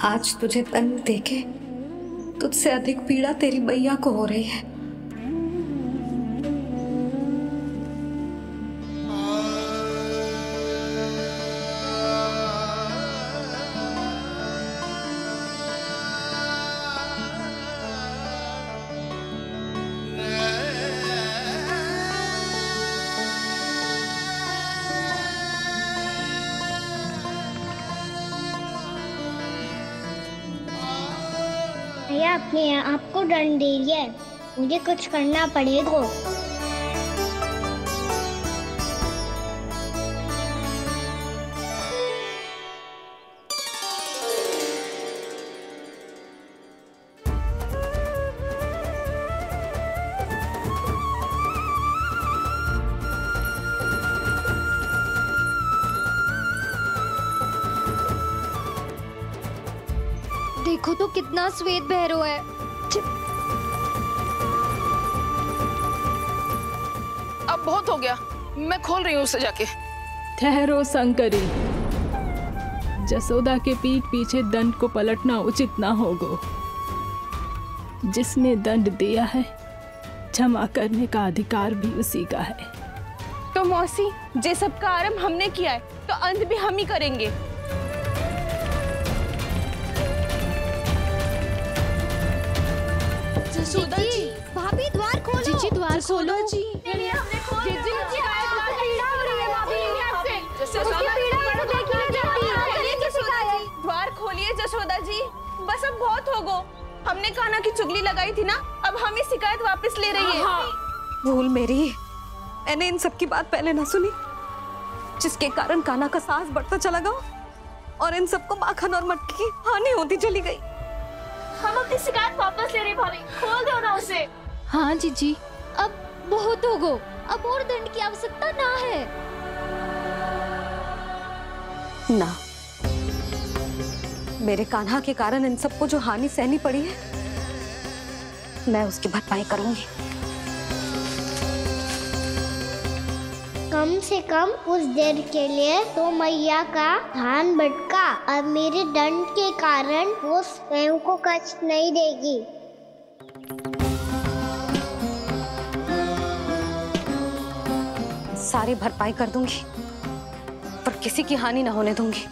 आज तुझे तंग देके तुझसे अधिक पीड़ा तेरी मैया को हो रही है। भैया अपने आपको दंड दे रही है, मुझे कुछ करना पड़ेगा। देखो तो कितना श्वेत भैरव है। अब बहुत हो गया, मैं खोल रही हूँ उसे जाके। ठहरो शंकरी, जसोदा के पीठ पीछे दंड को पलटना उचित ना होगा। जिसने दंड दिया है क्षमा करने का अधिकार भी उसी का है। तो मौसी, जे सब का आरंभ हमने किया है तो अंत भी हम ही करेंगे। जसोदा जी, भाभी द्वार खोलो। जीजी द्वार खोलो। जी द्वार खोलिए जसोदा जी, बस अब बहुत हो गो। हमने कान्हा की चुगली लगाई थी ना, अब हम ही शिकायत वापस ले रही है। भूल मेरी, मैंने इन सब की बात पहले ना सुनी, जिसके कारण कान्हा का साहस बढ़ता चला गया और इन सबको माखन और मटकी की हानि होती चली गई। हम अपनी शिकायत वापस ले रहे भाभी, खोल दो ना उसे। हाँ जीजी, अब बहुत हो गो, अब और दंड की आवश्यकता ना है। ना, मेरे कान्हा के कारण इन सबको जो हानि सहनी पड़ी है, मैं उसकी भरपाई करूंगी। कम से कम उस देर के लिए तो मैया का ध्यान भटका, अब मेरे दंड के कारण वो स्वयं को कष्ट नहीं देगी। सारी भरपाई कर दूंगी, पर किसी की हानि ना होने दूंगी।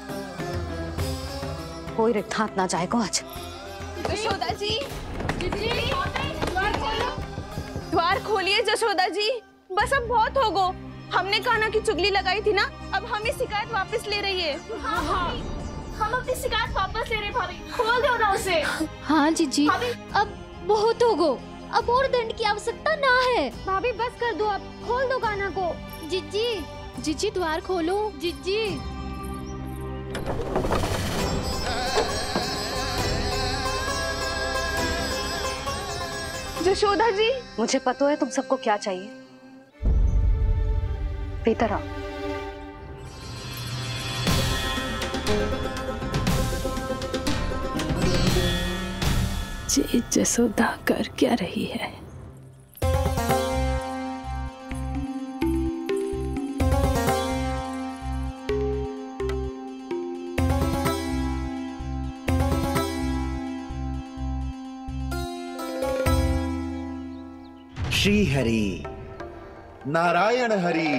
कोई रिक्त हाथ ना जाएगा आज। जसोदा जी, द्वार खोलिए जसोदा जी, बस अब बहुत हो गो। हमने कान्हा की चुगली लगाई थी ना, अब हम ही शिकायत वापस ले रही है। हम अपनी शिकायत वापस ले रहे भाभी, खोल दो ना उसे। हाँ जीजी, अब बहुत हो गो, अब और दंड की आवश्यकता ना है। भाभी बस कर दो, अब खोल दो कान्हा को। जीजी, जीजी द्वार खोलो। जीजी जसोदा जी, मुझे पता है तुम सबको क्या चाहिए। भीतर आओ। जी जसोदा कर क्या रही है? श्री हरि नारायण हरि।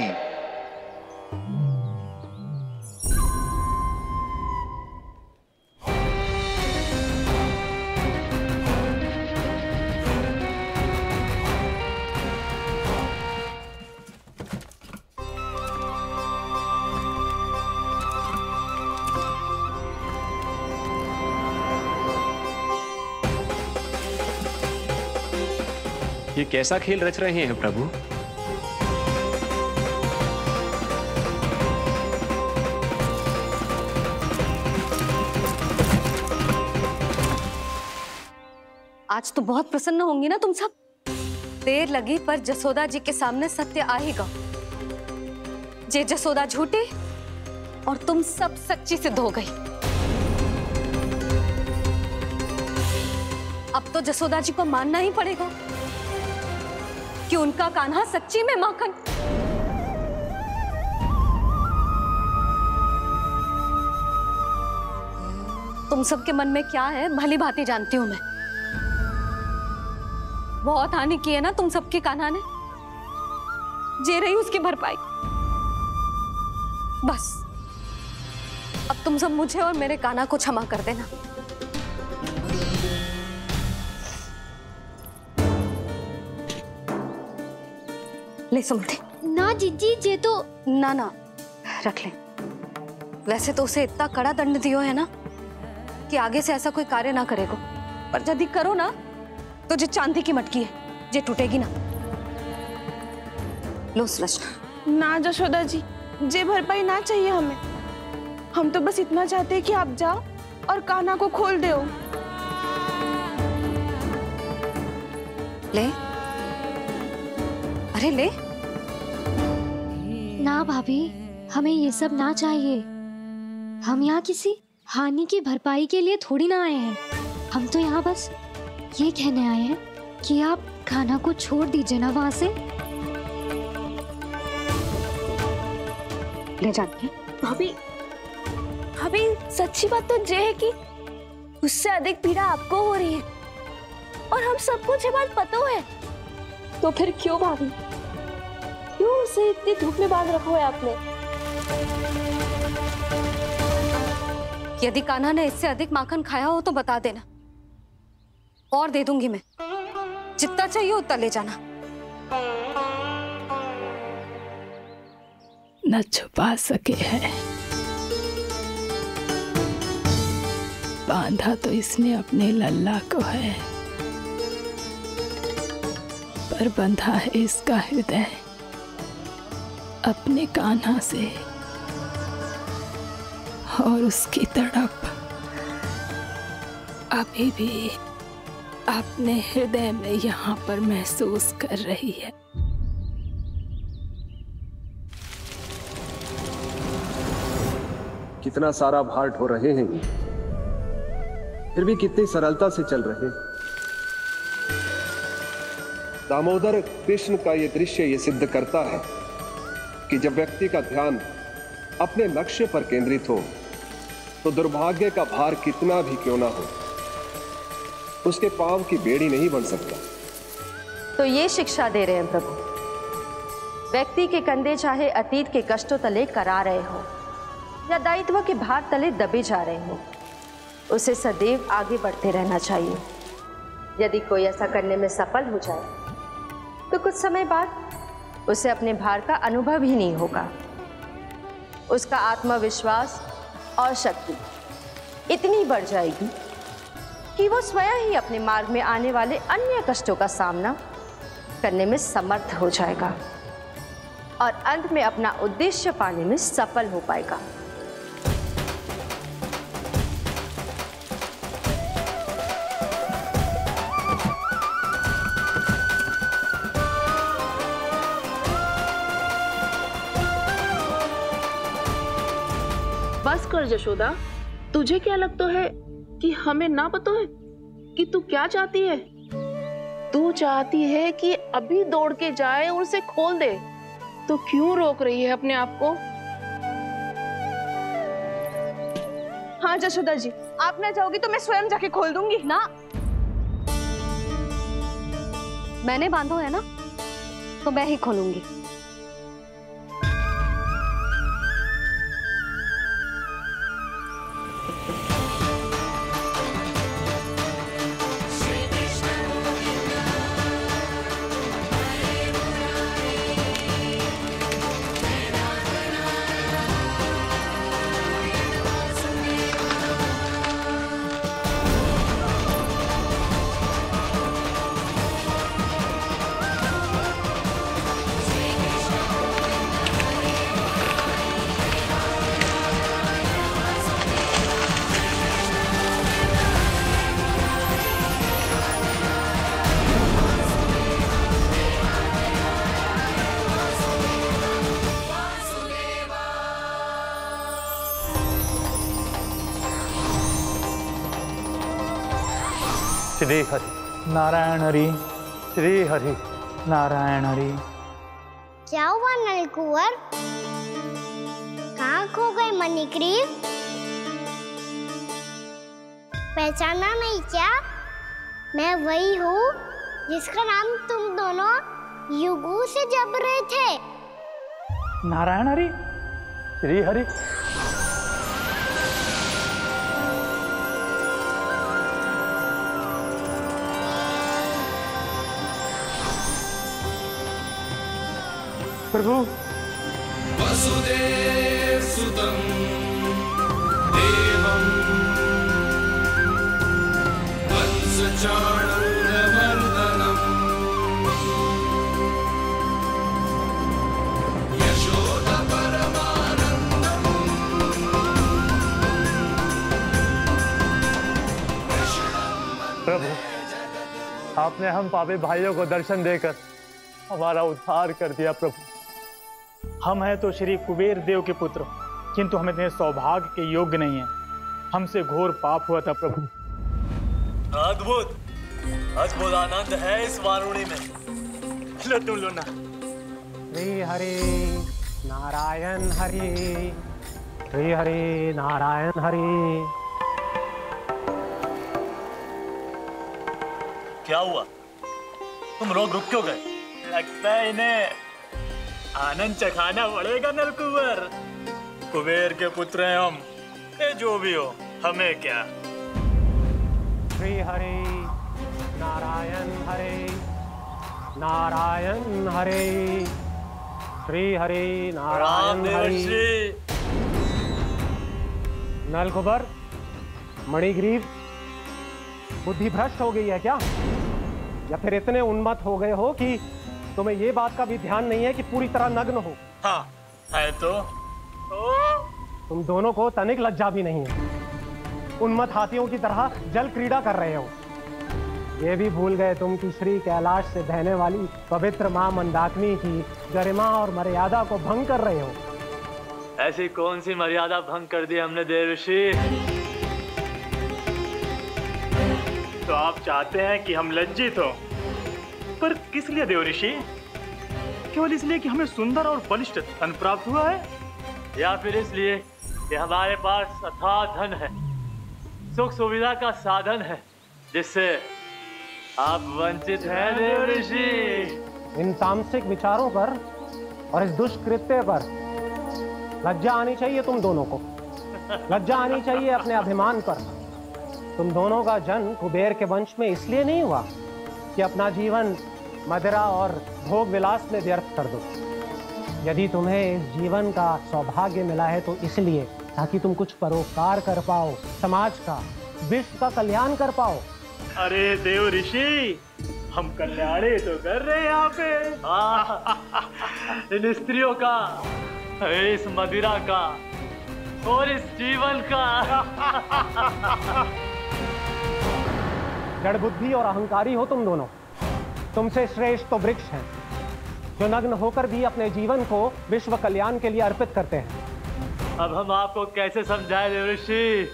ये कैसा खेल रच रहे हैं प्रभु? आज तो बहुत प्रसन्न होंगी ना तुम सब। देर लगी पर जसोदा जी के सामने सत्य आएगा। जे जसोदा झूठी और तुम सब सच्ची सिद्ध हो गई। अब तो जसोदा जी को मानना ही पड़ेगा कि उनका कान्हा सच्ची में माखन। तुम सबके मन में क्या है भली भांति जानती हूं मैं। बहुत हानि की है ना तुम सबकी कान्हा ने, जे रही उसकी भरपाई। बस अब तुम सब मुझे और मेरे कान्हा को क्षमा कर देना। ले सुमति। ना जीजी, जे तो ना ना रख ले। वैसे तो उसे इतना कड़ा दंड दियो है ना कि आगे से ऐसा कोई कार्य ना करेगा, पर यदि करो ना तो जो चांदी की मटकी है जे टूटेगी ना। लो सुरज। ना जशोदा जी, जे भरपाई ना चाहिए हमें। हम तो बस इतना चाहते हैं कि आप जाओ और कान्हा को खोल दो। ले, अरे ले। ना भाभी, हमें ये सब ना चाहिए। हम यहाँ किसी हानि की भरपाई के लिए थोड़ी ना आए हैं। हम तो यहाँ बस ये कहने आए हैं कि आप कान्हा को छोड़ दीजिए ना वहां से। ले जाती है। भाभी, भाभी सच्ची बात तो ये है कि उससे अधिक पीड़ा आपको हो रही है और हम सबको ये बात पता है। तो फिर क्यों भाभी, क्यों उसे इतनी धूप में बांध रखा है आपने? यदि कान्हा ने इससे अधिक माखन खाया हो तो बता देना, और दे दूंगी मैं। जितना चाहिए उतना ले जाना। न छुपा सके है, बांधा तो इसने अपने लल्ला को है, पर बंधा है इसका हृदय अपने कान्हा से। और उसकी तड़प अभी भी अपने हृदय में यहाँ पर महसूस कर रही है। कितना सारा भार ढो रहे हैं, फिर भी कितनी सरलता से चल रहे हैं। दामोदर कृष्ण का यह दृश्य ये सिद्ध करता है कि जब व्यक्ति का ध्यान अपने लक्ष्य पर केंद्रित हो तो दुर्भाग्य का भार कितना भी क्यों ना हो, उसके पांव की बेड़ी नहीं बन सकता। तो ये शिक्षा दे रहे हैं प्रभु। व्यक्ति के कंधे चाहे अतीत के कष्टों तले करा रहे हो या दायित्व के भार तले दबे जा रहे हो, उसे सदैव आगे बढ़ते रहना चाहिए। यदि कोई ऐसा करने में सफल हो जाए तो कुछ समय बाद उसे अपने भार का अनुभव ही नहीं होगा। उसका आत्मविश्वास और शक्ति इतनी बढ़ जाएगी कि वो स्वयं ही अपने मार्ग में आने वाले अन्य कष्टों का सामना करने में समर्थ हो जाएगा और अंत में अपना उद्देश्य पाने में सफल हो पाएगा। बस कर जशोदा, तुझे क्या लगता है कि हमें ना पता है कि तू क्या चाहती है? तू चाहती है कि अभी दौड़ के जाए और उसे खोल दे, तो क्यों रोक रही है अपने आप को? हाँ जशोदा जी, आप ना जाओगी तो मैं स्वयं जाके खोल दूंगी। ना, मैंने बांधो है ना तो मैं ही खोलूंगी। श्री हरि नारायण हरि, श्री हरि नारायण हरि। क्या हुआ नलकुंवर? कहाँ खो गए मणिग्रीव? पहचाना नहीं क्या? मैं वही हूँ जिसका नाम तुम दोनों युगों से जप रहे थे। नारायण हरि, श्री हरि। प्रभु वसुदेव सुतं देवं वत्सचाणूरमर्दनम् यशोदा परमानन्दम्। प्रभु, आपने हम पापी भाइयों को दर्शन देकर हमारा उद्धार कर दिया। प्रभु, हम हैं तो श्री कुबेर देव के पुत्र, किंतु हम इतने सौभाग्य के योग्य नहीं हैं। हमसे घोर पाप हुआ था प्रभु। अद्भुत अद्भुत आनंद है इस वारुणी में। लो तुम लो ना। श्री हरि नारायण हरि, श्री हरि नारायण हरि। क्या हुआ? तुम लोग रुक क्यों गए? लगता है इन्हें आनंद चखाना पड़ेगा नलकुबर। कुबेर के पुत्र हैं हम, ये जो भी हो हमें क्या। श्री हरि नारायण हरि, नारायण हरि, श्री हरि नारायण हरि। नलकुबर, मणिग्रीव, बुद्धि भ्रष्ट हो गई है क्या? या फिर इतने उन्मत्त हो गए हो कि तुम्हें ये बात का भी ध्यान नहीं है कि पूरी तरह नग्न हो? हाँ है तो। तुम दोनों को तनिक लज्जा भी नहीं है। उन्मत्त हाथियों की तरह जल क्रीड़ा कर रहे हो। ये भी भूल गए तुम कि श्री कैलाश से बहने वाली पवित्र मां मंदाकिनी की गरिमा और मर्यादा को भंग कर रहे हो। ऐसी कौन सी मर्यादा भंग कर दी हमने देवर्षि? तो आप चाहते हैं कि हम लज्जित हो, पर किस लिए देवऋषि? केवल इसलिए कि हमें सुंदर और बलिष्ठ धन प्राप्त हुआ है, या फिर इसलिए कि हमारे पास अथाह धन है, सुख सुविधा का साधन है, जिससे आप वंचित हैं देवर्षि? इन तामसिक विचारों पर और इस दुष्कृत्य पर लज्जा आनी चाहिए तुम दोनों को। लज्जा आनी चाहिए अपने अभिमान पर। तुम दोनों का जन्म कुबेर के वंश में इसलिए नहीं हुआ कि अपना जीवन मदिरा और भोग विलास में व्यर्थ कर दो। यदि तुम्हें इस जीवन का सौभाग्य मिला है तो इसलिए ताकि तुम कुछ परोपकार कर पाओ, समाज का, विश्व का कल्याण कर पाओ। अरे देवऋषि, हम कल्याणी तो कर रहे हैं यहाँ पे। इन स्त्रियों का, इस मदिरा का और इस जीवन का। जड़ बुद्धि और अहंकारी हो तुम दोनों। तुमसे श्रेष्ठ तो वृक्ष हैं, जो नग्न होकर भी अपने जीवन को विश्व कल्याण के लिए अर्पित करते हैं। अब हम आपको कैसे समझाएं देवर्षि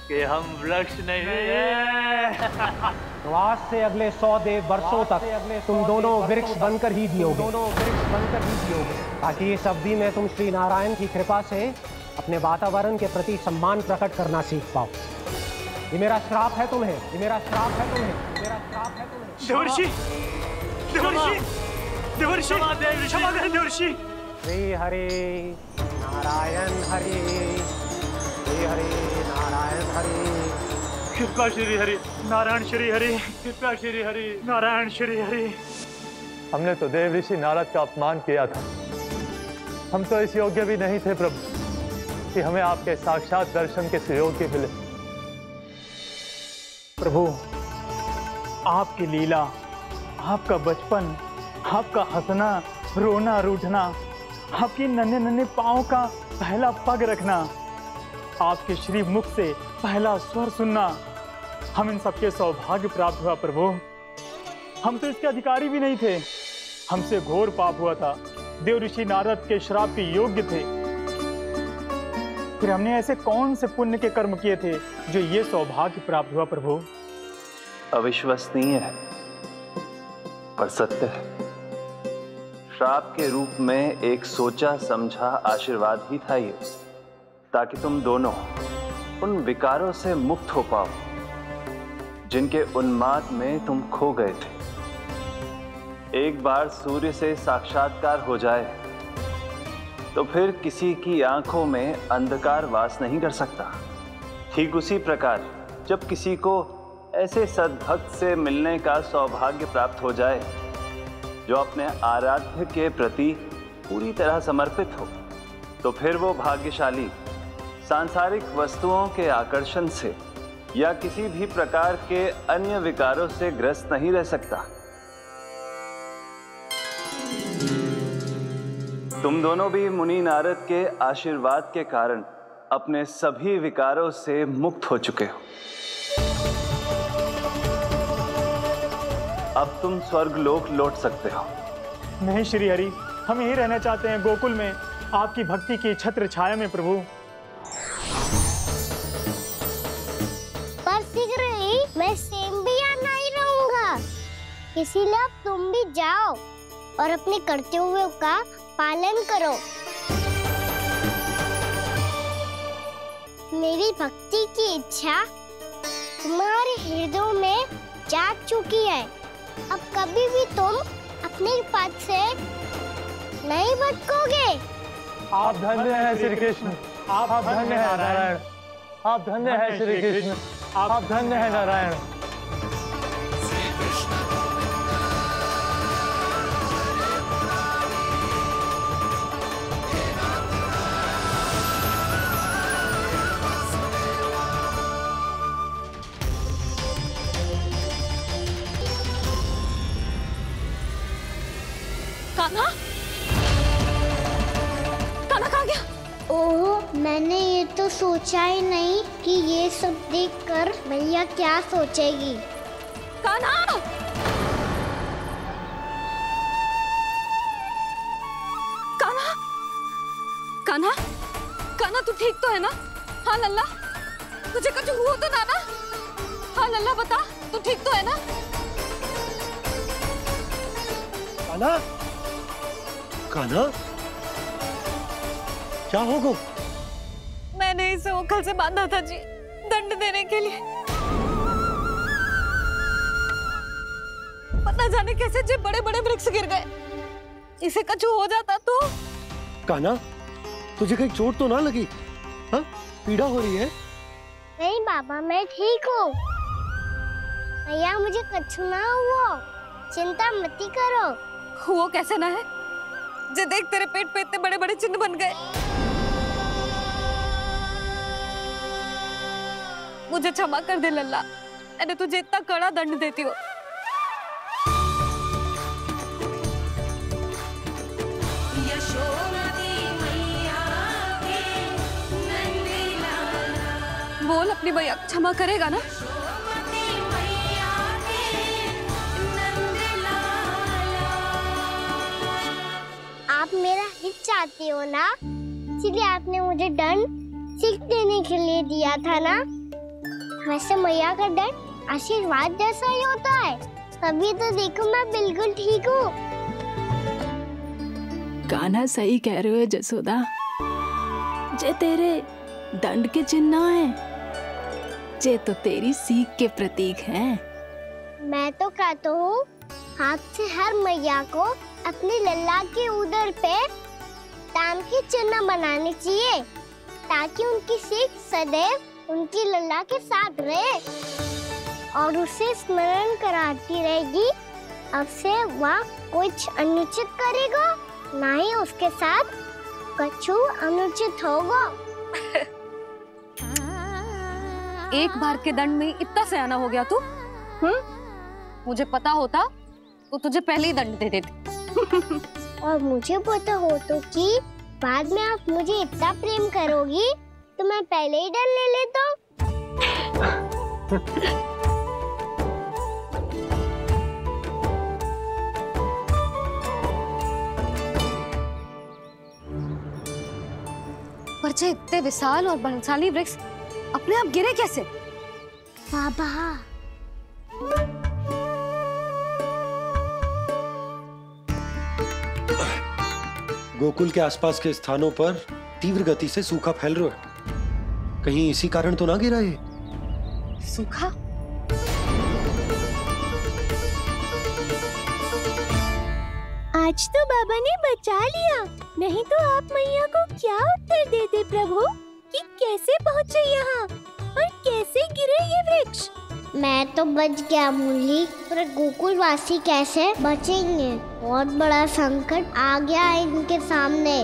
कि हम वृक्ष नहीं हैं? तो आज से अगले 100 देव वर्षों तक तुम दोनों वृक्ष बनकर ही जियोगे, ताकि इस अवधि में तुम श्री नारायण की कृपा से अपने वातावरण के प्रति सम्मान प्रकट करना सीख पाओ। ये मेरा श्राप है तुम्हें, ये मेरा श्राप है तुम्हें, मेरा श्राप है तुम्हें। देवर्षि, देवर्षि, देवर्षि, क्षमा करें देवर्षि। श्री हरि नारायण हरि, श्री हरि नारायण हरि। कृपा श्री हरि नारायण, श्री हरि कृपा, श्री हरि नारायण, श्री हरि। हमने तो देवर्षि नारद का अपमान किया था। हम तो इस योग्य भी नहीं थे प्रभु कि हमें आपके साक्षात दर्शन के सुयोग्य मिले। प्रभु, आपकी लीला, आपका बचपन, आपका हंसना, रोना, रूठना, आपकी नन्हे नन्हे पाँव का पहला पग रखना, आपके श्री मुख से पहला स्वर सुनना, हम इन सबके सौभाग्य प्राप्त हुआ प्रभु। हम तो इसके अधिकारी भी नहीं थे। हमसे घोर पाप हुआ था, देवर्षि नारद के श्राप के योग्य थे। फिर हमने ऐसे कौन से पुण्य के कर्म किए थे जो ये सौभाग्य प्राप्त हुआ प्रभु? अविश्वसनीय है पर सत्य है। श्राप के रूप में एक सोचा समझा आशीर्वाद ही था ये, ताकि तुम दोनों उन विकारों से मुक्त हो पाओ जिनके उन्माद में तुम खो गए थे। एक बार सूर्य से साक्षात्कार हो जाए तो फिर किसी की आंखों में अंधकार वास नहीं कर सकता। ठीक उसी प्रकार जब किसी को ऐसे सद्भक्त से मिलने का सौभाग्य प्राप्त हो जाए जो अपने आराध्य के प्रति पूरी तरह समर्पित हो, तो फिर वो भाग्यशाली सांसारिक वस्तुओं के आकर्षण से या किसी भी प्रकार के अन्य विकारों से ग्रस्त नहीं रह सकता। तुम दोनों भी मुनि नारद के आशीर्वाद के कारण अपने सभी विकारों से मुक्त हो चुके हो। अब तुम स्वर्गलोक लौट सकते हो। नहीं श्री हरि, हम यहीं रहना चाहते हैं, गोकुल में आपकी भक्ति की छत्र छाया में प्रभु। पर शीघ्र ही मैं सेम्बिया नहीं रहूंगा, इसीलिए अब तुम भी जाओ और अपने कर्तव्यों का पालन करो। मेरी भक्ति की इच्छा तुम्हारे हृदय में जाग चुकी है। अब कभी भी तुम अपने पद से नहीं भटकोगे। आप धन्य हैं श्री कृष्ण, आप धन्य हैं नारायण, आप धन्य हैं श्री कृष्ण, आप धन्य हैं नारायण। कान्हा, कान्हा कहाँ गया? ओह, मैंने ये तो सोचा ही नहीं कि ये सब देखकर भैया क्या सोचेगी। कान्हा! कान्हा! कान्हा! कान्हा तू ठीक तो है ना? हाँ लल्ला, तुझे कुछ हुआ तो ना? हाँ लल्ला बता, तू ठीक तो है ना? कान्हा, कान्हा, क्या होगा? मैंने इसे ओखल से बांधा था जी, दंड देने के लिए। पता जाने कैसे जो बड़े बड़े वृक्ष गिर गए। इसे कुछ हो जाता तो? कान्हा, तुझे कहीं चोट तो ना लगी? हाँ, पीड़ा हो रही है? नहीं बाबा, मैं ठीक हूँ। भैया मुझे कुछ ना हुआ, चिंता मत करो। वो कैसे ना है? जे देख तेरे पेट पे इतने बड़े बड़े चिन्ह बन गए। मुझे क्षमा कर दे लल्ला, मैंने तुझे इतना कड़ा दंड देती हूँ। बोल अपनी भैया क्षमा करेगा ना? आप मेरा हित चाहते हो ना, इसलिए आपने मुझे दंड सीख देने के लिए दिया था ना। वैसे मैया का दंड आशीर्वाद जैसा ही होता है, तभी तो देखो मैं बिल्कुल ठीक हूँ। कान्हा सही कह रहे हो जसोदा, जे तेरे दंड के चिन्ह है, जे तो तेरी सीख के प्रतीक हैं। मैं तो कहता हूँ हाथ से हर मैया को अपने लल्ला के उदर पे ताम के चिन्ह बनाने चाहिए, ताकि उनकी सीख सदैव उनकी लल्ला के साथ रहे और उसे स्मरण कराती रहेगी। अब से वह कुछ अनुचित करेगा, ना ही उसके साथ कुछ अनुचित होगा। एक बार के दंड में इतना सयाना हो गया तू? मुझे पता होता तो तुझे पहले ही दंड दे देती। और मुझे पता हो तो कि बाद में आप मुझे इतना प्रेम करोगी तो मैं पहले ही दंड ले लेता हूँ। पर जे इतने विशाल और बलशाली वृक्ष अपने आप गिरे कैसे? बाबा, गोकुल के आसपास के स्थानों पर तीव्र गति से सूखा फैल रहा है। कहीं इसी कारण तो ना गिरा ये? सूखा? आज तो बाबा ने बचा लिया, नहीं तो आप मैया को क्या उत्तर देते प्रभु कि कैसे पहुँचे यहाँ और कैसे गिरे ये वृक्ष। मैं तो बच गया मुरली, पर गोकुलवासी कैसे बचेंगे? बहुत बड़ा संकट आ गया है इनके सामने।